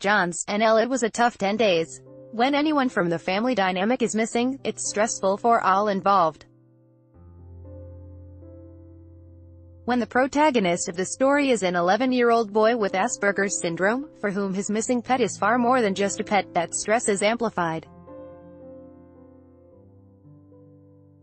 Johns, NL. It was a tough 10 days. When anyone from the family dynamic is missing, it's stressful for all involved. When the protagonist of the story is an 11-year-old boy with Asperger's syndrome, for whom his missing pet is far more than just a pet, that stress is amplified.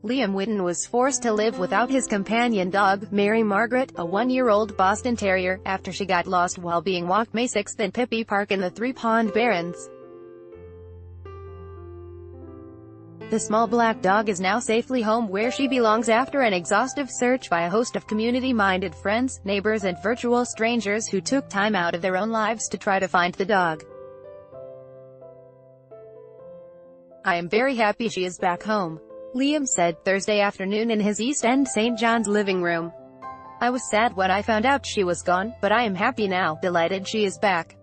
Liam Whitton was forced to live without his companion dog, Mary Margaret, a 1-year-old Boston Terrier, after she got lost while being walked May 6 in Pippy Park in the Three Pond Barrens. The small black dog is now safely home where she belongs after an exhaustive search by a host of community-minded friends, neighbors and virtual strangers who took time out of their own lives to try to find the dog. "I am very happy she is back home," Liam said Thursday afternoon in his East End St. John's living room. "I was sad when I found out she was gone, but I am happy now, delighted she is back.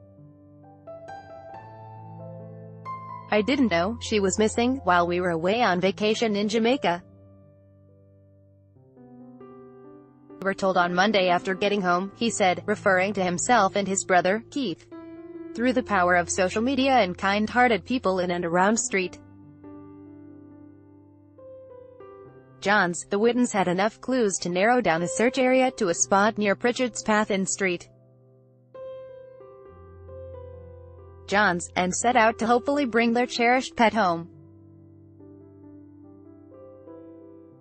I didn't know she was missing while we were away on vacation in Jamaica. We were told on Monday after getting home," he said, referring to himself and his brother, Keith. Through the power of social media and kind-hearted people in and around St. John's, the Whittons had enough clues to narrow down a search area to a spot near Pritchard's Path in St. John's, and set out to hopefully bring their cherished pet home.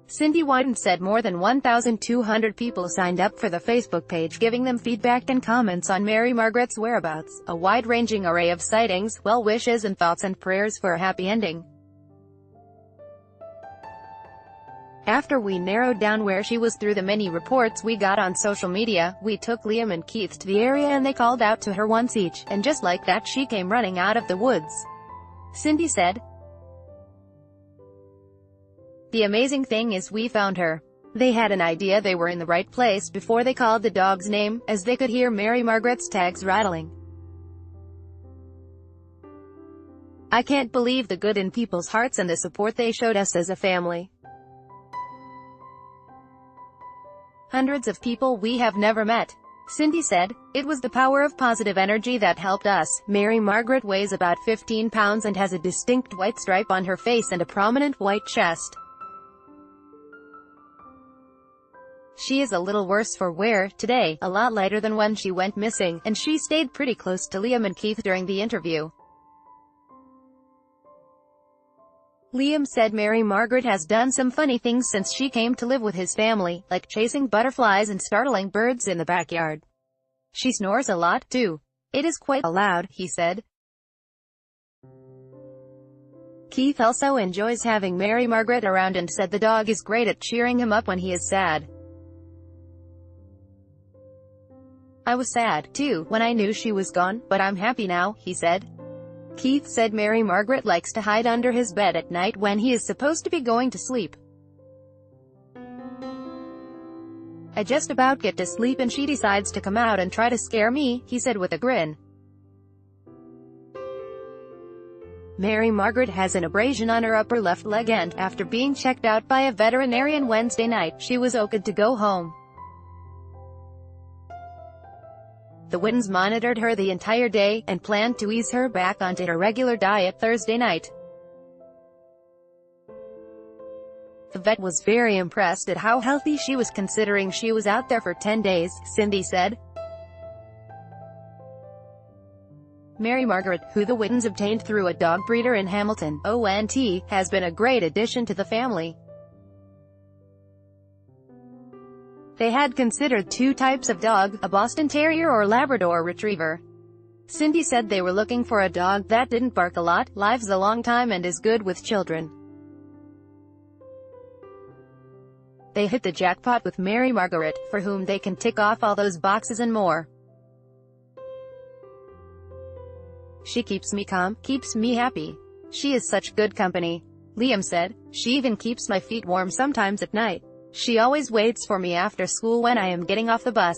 Cindy Whitton said more than 1,200 people signed up for the Facebook page, giving them feedback and comments on Mary Margaret's whereabouts, a wide-ranging array of sightings, well wishes and thoughts and prayers for a happy ending. "After we narrowed down where she was through the many reports we got on social media, we took Liam and Keith to the area and they called out to her once each, and just like that she came running out of the woods," Cindy said. "The amazing thing is we found her. They had an idea they were in the right place before they called the dog's name, as they could hear Mary Margaret's tags rattling. I can't believe the good in people's hearts and the support they showed us as a family. Hundreds of people we have never met," Cindy said. "It was the power of positive energy that helped us." Mary Margaret weighs about 15 pounds and has a distinct white stripe on her face and a prominent white chest. "She is a little worse for wear today, a lot lighter than when she went missing, and she stayed pretty close to Liam and Keith during the interview." Liam said Mary Margaret has done some funny things since she came to live with his family, like chasing butterflies and startling birds in the backyard. "She snores a lot, too. It is quite loud," he said. Keith also enjoys having Mary Margaret around and said the dog is great at cheering him up when he is sad. "I was sad, too, when I knew she was gone, but I'm happy now," he said. Keith said Mary Margaret likes to hide under his bed at night when he is supposed to be going to sleep. "I just about get to sleep and she decides to come out and try to scare me," he said with a grin. Mary Margaret has an abrasion on her upper left leg and, after being checked out by a veterinarian Wednesday night, she was okayed to go home. The Whittons monitored her the entire day, and planned to ease her back onto her regular diet Thursday night. The vet was very impressed at how healthy she was considering she was out there for 10 days, Cindy said. Mary Margaret, who the Whittons obtained through a dog breeder in Hamilton, ONT, has been a great addition to the family. They had considered 2 types of dog, a Boston Terrier or Labrador Retriever. Cindy said they were looking for a dog that didn't bark a lot, lives a long time and is good with children. They hit the jackpot with Mary Margaret, for whom they can tick off all those boxes and more. "She keeps me calm, keeps me happy. She is such good company," Liam said. "She even keeps my feet warm sometimes at night. She always waits for me after school when I am getting off the bus.